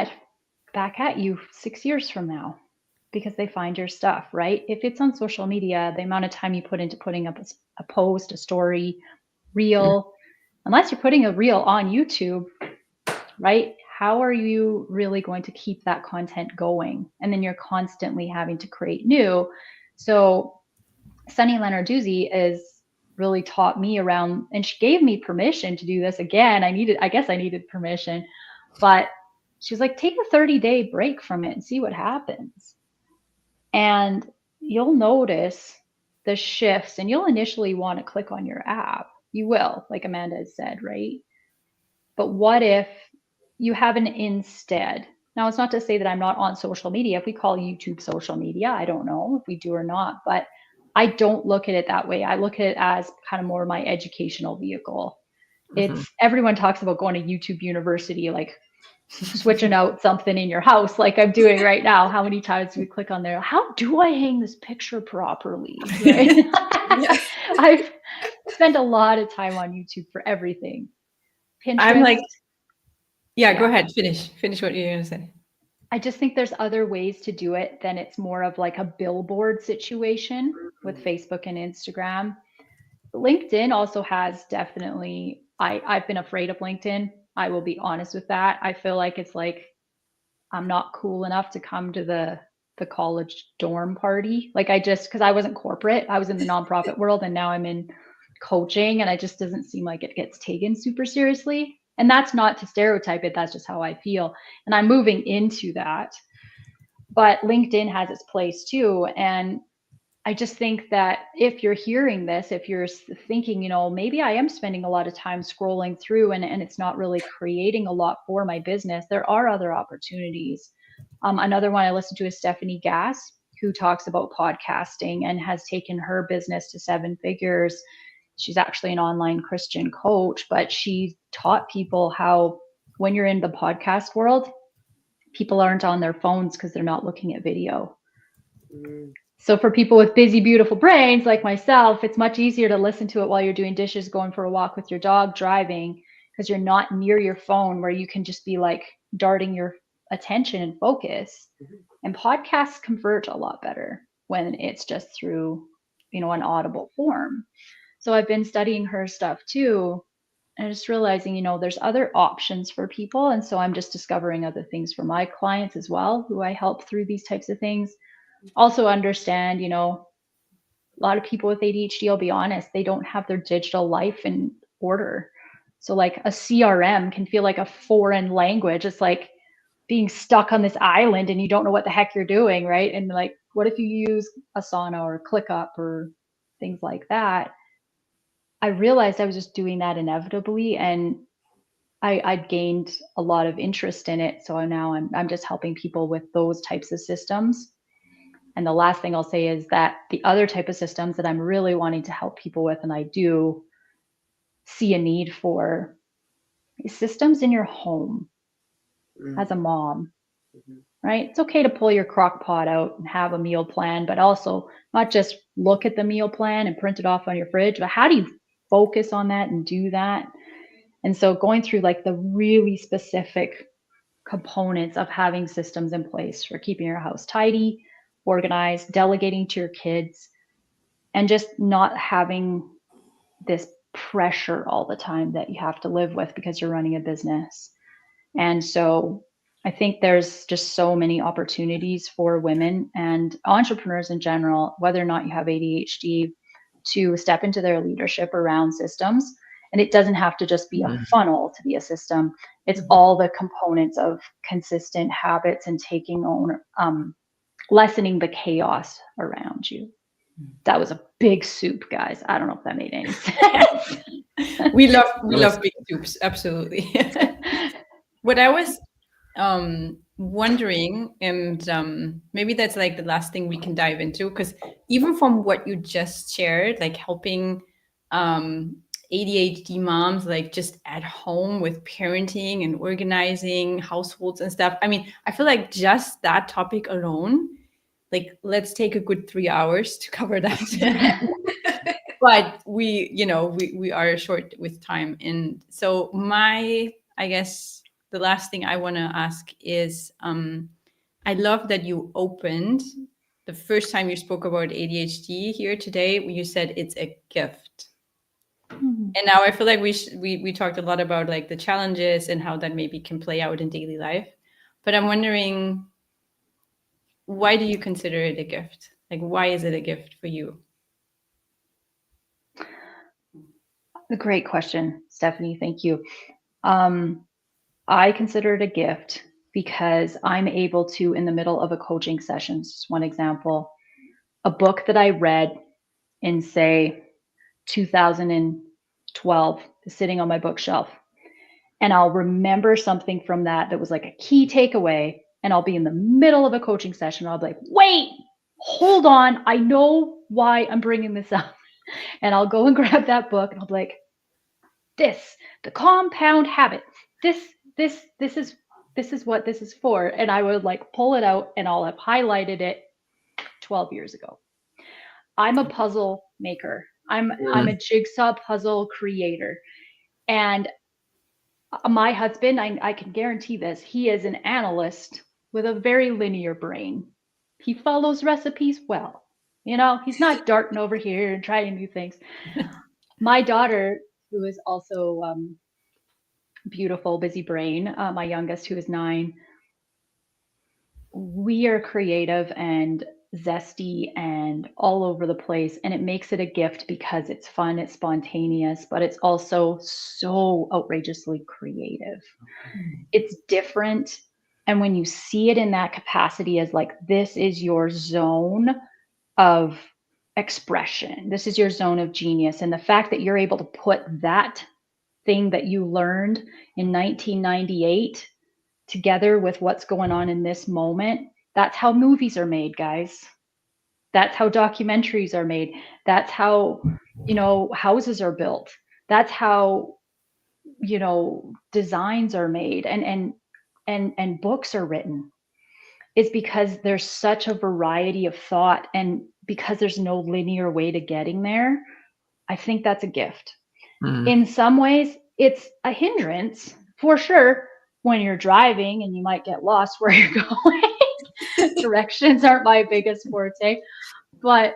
back at you 6 years from now because they find your stuff, right? If it's on social media, the amount of time you put into putting up a post, a story, reel, unless you're putting a reel on YouTube, right? How are you really going to keep that content going? And then you're constantly having to create new. So Sunny Lenarduzzi is really taught me around, and she gave me permission to do this again. I guess I needed permission, but she was like, take a 30-day break from it and see what happens. And you'll notice the shifts, and you'll initially want to click on your app. You will, like Amanda has said, right? But what if you have an instead? Now, it's not to say that I'm not on social media. If we call YouTube social media, I don't know if we do or not, but I don't look at it that way. I look at it as kind of more my educational vehicle. It's everyone talks about going to YouTube University, like switching out something in your house, like I'm doing right now. How many times do we click on there? How do I hang this picture properly? Right? I've spent a lot of time on YouTube for everything. Pinterest. I'm like, yeah, go ahead. Finish what you're going to say. I just think there's other ways to do it than it's more of like a billboard situation with Facebook and Instagram. LinkedIn also has definitely, I've been afraid of LinkedIn. I will be honest with that. I feel like it's like, I'm not cool enough to come to the college dorm party. Like because I wasn't corporate, I was in the nonprofit world, and now I'm in coaching, and it just doesn't seem like it gets taken super seriously. And that's not to stereotype it, that's just how I feel. And I'm moving into that. But LinkedIn has its place too. And I just think that if you're hearing this, if you're thinking, maybe I am spending a lot of time scrolling through and it's not really creating a lot for my business, there are other opportunities. Another one I listened to is Stephanie Gass, who talks about podcasting and has taken her business to 7 figures. She's actually an online Christian coach, but she taught people how when you're in the podcast world, people aren't on their phones because they're not looking at video. So for people with busy, beautiful brains like myself, it's much easier to listen to it while you're doing dishes, going for a walk with your dog, driving, because you're not near your phone where you can just be like darting your attention and focus. And podcasts convert a lot better when it's just through, an audible form. So I've been studying her stuff too, and just realizing, there's other options for people. And so I'm just discovering other things for my clients as well, who I help through these types of things. Also understand, a lot of people with ADHD, I'll be honest, they don't have their digital life in order. So like a CRM can feel like a foreign language. It's like being stuck on this island and you don't know what the heck you're doing, right? And like, what if you use Asana or ClickUp or things like that? I realized I was just doing that inevitably, and I'd gained a lot of interest in it. So now I'm just helping people with those types of systems. And the last thing I'll say is that the other type of systems that I'm really wanting to help people with, and I do see a need for, is systems in your home as a mom, right? It's okay to pull your crock pot out and have a meal plan, but also not just look at the meal plan and print it off on your fridge, but how do you focus on that and do that? And so going through like the really specific components of having systems in place for keeping your house tidy, organized, delegating to your kids, and just not having this pressure all the time that you have to live with because you're running a business. And so I think there's just so many opportunities for women and entrepreneurs in general, whether or not you have ADHD, to step into their leadership around systems. And it doesn't have to just be a funnel to be a system. It's all the components of consistent habits and taking on, lessening the chaos around you. That was a big soup, guys. I don't know if that made any sense. We love big soups, absolutely. What I was wondering, and maybe that's like the last thing we can dive into, because even from what you just shared, like helping ADHD moms, like just at home with parenting and organizing households and stuff. I mean, I feel like just that topic alone, like let's take a good 3 hours to cover that. But we are short with time. And so my I guess the last thing I want to ask is, I love that you opened the first time you spoke about ADHD here today, you said it's a gift. Mhm. And now I feel like we talked a lot about like the challenges and how that maybe can play out in daily life. But I'm wondering, why do you consider it a gift? Like, why is it a gift for you? A great question, Stephanie. Thank you. I consider it a gift because I'm able to, in the middle of a coaching session, just one example, a book that I read in, say, 2012 is sitting on my bookshelf. And I'll remember something from that was like a key takeaway. And I'll be in the middle of a coaching session. I'll be like, wait, hold on. I know why I'm bringing this up. And I'll go and grab that book and I'll be like, the compound habit, this is what this is for. And I would like pull it out and I'll have highlighted it 12 years ago. I'm a puzzle maker. I'm a jigsaw puzzle creator. And my husband, I can guarantee this, he is an analyst with a very linear brain. He follows recipes well. He's not darting over here and trying new things. My daughter, who is also beautiful, busy brain, my youngest, who is 9, we are creative and zesty and all over the place, and it makes it a gift because it's fun, it's spontaneous, but it's also so outrageously creative. It's different, and when you see it in that capacity as like, this is your zone of expression, this is your zone of genius, and the fact that you're able to put that thing that you learned in 1998 together with what's going on in this moment, that's how movies are made, guys. That's how documentaries are made. That's how, houses are built. That's how, designs are made and books are written. Is because there's such a variety of thought, and because there's no linear way to getting there, I think that's a gift. In some ways, it's a hindrance for sure when you're driving and you might get lost where you're going. Directions aren't my biggest forte, but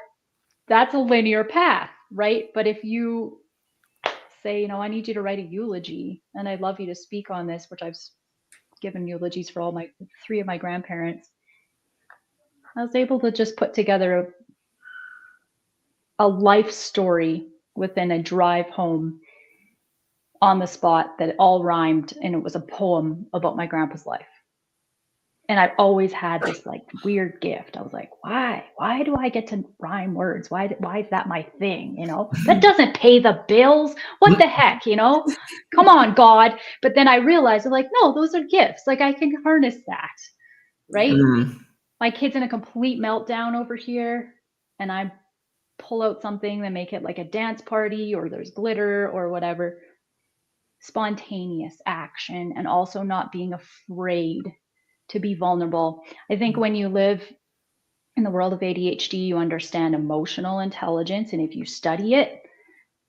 that's a linear path, right? But if you say, I need you to write a eulogy and I'd love you to speak on this, which I've given eulogies for all 3 of my grandparents, I was able to just put together a life story within a drive home on the spot that all rhymed, and it was a poem about my grandpa's life. And I've always had this like weird gift. I was like, why do I get to rhyme words? Why is that my thing? That doesn't pay the bills. What the heck, come on, God. But then I realized, I'm like, no, those are gifts. Like, I can harness that, right? My kid's in a complete meltdown over here, and I pull out something that make it like a dance party, or there's glitter or whatever. Spontaneous action, and also not being afraid to be vulnerable. I think when you live in the world of ADHD, you understand emotional intelligence, and if you study it,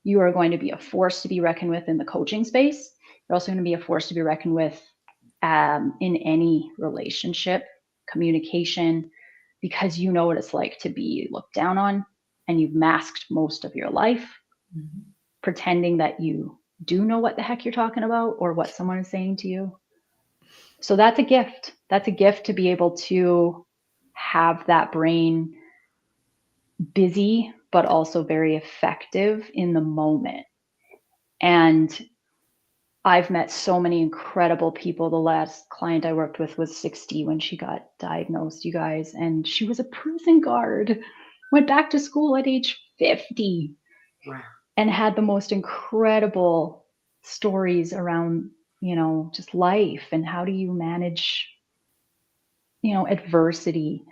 you are going to be a force to be reckoned with in the coaching space. You're also going to be a force to be reckoned with in any relationship, communication, because you know what it's like to be looked down on, and you've masked most of your life, pretending that you do know what the heck you're talking about or what someone is saying to you. So that's a gift. That's a gift to be able to have that brain busy, but also very effective in the moment. And I've met so many incredible people. The last client I worked with was 60 when she got diagnosed, you guys, and she was a prison guard, went back to school at age 50. Wow. And had the most incredible stories around, just life and how do you manage, adversity.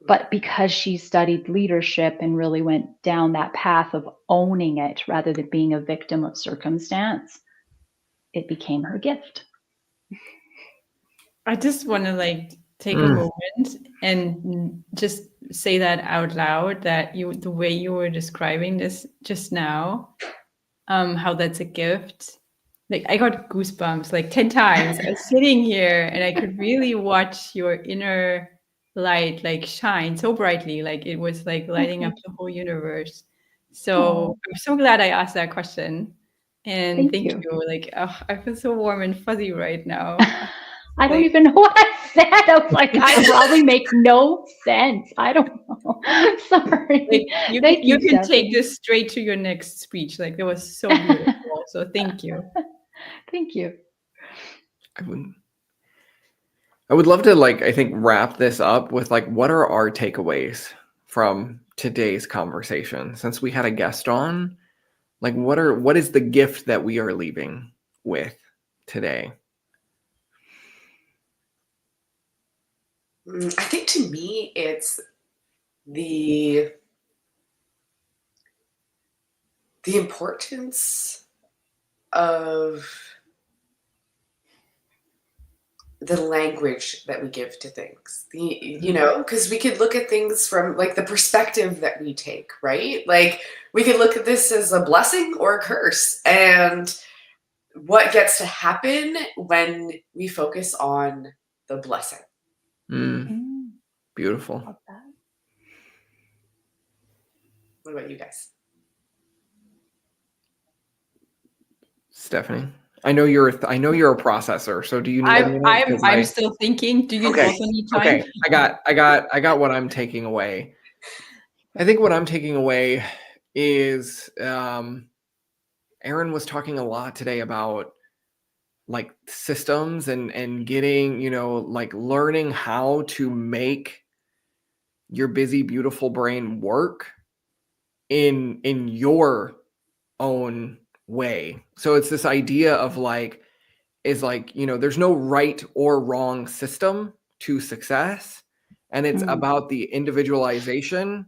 But because she studied leadership and really went down that path of owning it rather than being a victim of circumstance, it became her gift. I just want to take a moment and just say that out loud, that the way you were describing this just now, how that's a gift. like I got goosebumps like 10 times. I was sitting here and I could really watch your inner light like shine so brightly, like it was like lighting up the whole universe. So Oh, I'm so glad I asked that question. And thank thank you. you. Like, oh, I feel so warm and fuzzy right now. I don't Like, even know what I said. I was like, I probably make no sense. I don't know. like Sorry. you Thank you you, can take Stephanie. this straight to your next speech. Like, it was so beautiful. So thank you. Thank you. I would I would love to like I think wrap this up with like what are our takeaways from today's conversation since we had a guest on? Like what is the gift that we are leaving with today? I think to me, it's the importance of the language that we give to things. Because we could look at things from like the perspective that we take, right? Like we could look at this as a blessing or a curse, and what gets to happen when we focus on the blessing. Beautiful. Love that. What about you guys? Stephanie, I know you're a processor. So do you need a minute? 'Cause I'm still thinking. Do you Okay. also need time? Okay, I got what I'm taking away. I think what I'm taking away is Erin was talking a lot today about like systems and getting, like learning how to make your busy, beautiful brain work in your own way. So it's this idea of like, there's no right or wrong system to success. And it's about the individualization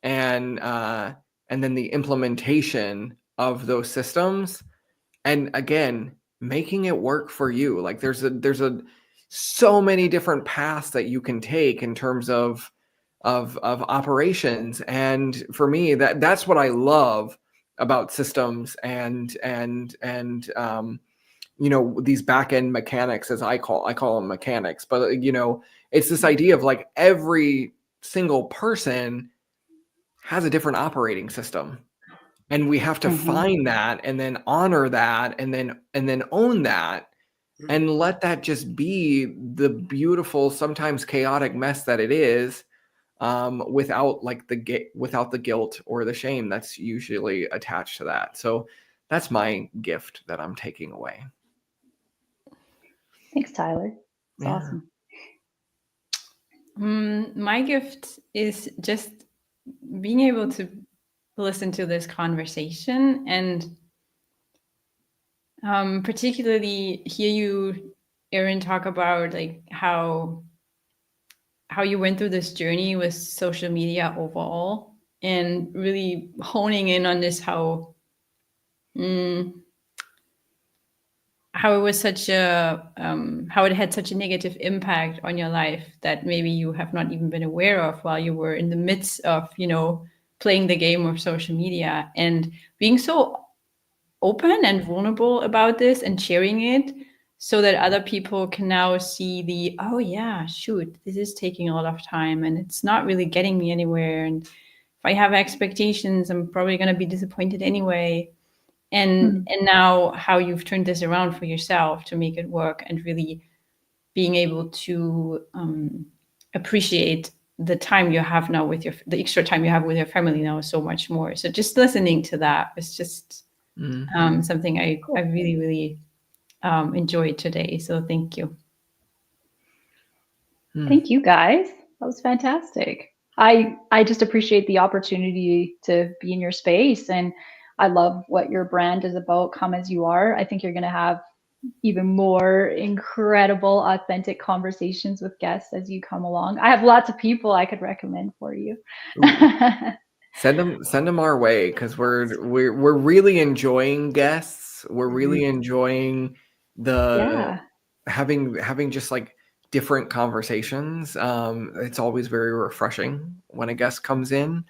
and then the implementation of those systems. And again, making it work for you. Like there's so many different paths that you can take in terms of operations. And for me, that's what I love about systems and these back end mechanics, as I call them mechanics. But it's this idea of like every single person has a different operating system. And we have to find that and then honor that and then own that and let that just be the beautiful, sometimes chaotic mess that it is, without the guilt or the shame that's usually attached to that. So that's my gift that I'm taking away. Thanks, Tyler. It's Yeah. awesome. My gift is just being able to listen to this conversation and particularly hear you, Erin, talk about like how you went through this journey with social media overall and really honing in on this how it was such a how it had such a negative impact on your life that maybe you have not even been aware of while you were in the midst of playing the game of social media, and being so open and vulnerable about this and sharing it so that other people can now see oh yeah, shoot, this is taking a lot of time and it's not really getting me anywhere, and if I have expectations I'm probably going to be disappointed anyway. And now how you've turned this around for yourself to make it work and really being able to appreciate the time you have now with the extra time you have with your family now so much more. So just listening to that was just something I really, really enjoyed today. So thank you. Thank you, guys. That was fantastic. I just appreciate the opportunity to be in your space, and I love what your brand is about. Come as you are. I think you're going to have even more incredible, authentic conversations with guests as you come along. I have lots of people I could recommend for you. Send them our way, because we're really enjoying guests. We're really enjoying having just like different conversations. It's always very refreshing when a guest comes in.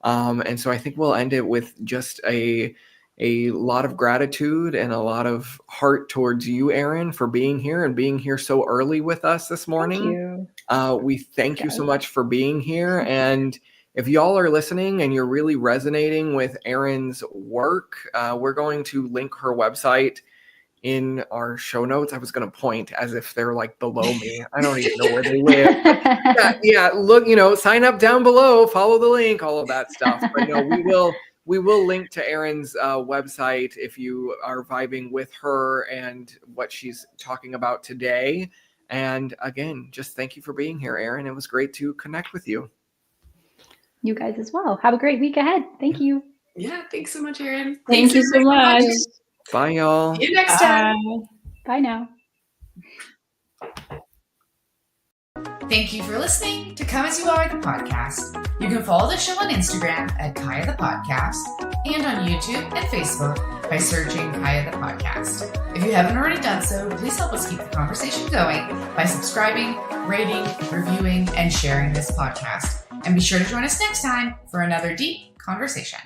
And so I think we'll end it with just a a lot of gratitude and a lot of heart towards you, Erin, for being here and being here so early with us this morning. Thank you. We thank you so Guys. much for being here. And if y'all are listening and you're really resonating with Erin's work, we're going to link her website in our show notes. I was going to point as if they're like below me. I don't even know where they live. Yeah, look, sign up down below, follow the link, all of that stuff. But no, we will link to Erin's website if you are vibing with her and what she's talking about today. And again, just thank you for being here, Erin. It was great to connect with you. You guys as well. Have a great week ahead. Thank you. Yeah, thanks so much, Erin. Thank you so much. Bye, y'all. See you next time. Bye now. Thank you for listening to Come As You Are, the podcast. You can follow the show on Instagram at Kaya the Podcast and on YouTube and Facebook by searching Kaya the Podcast. If you haven't already done so, please help us keep the conversation going by subscribing, rating, reviewing, and sharing this podcast. And be sure to join us next time for another deep conversation.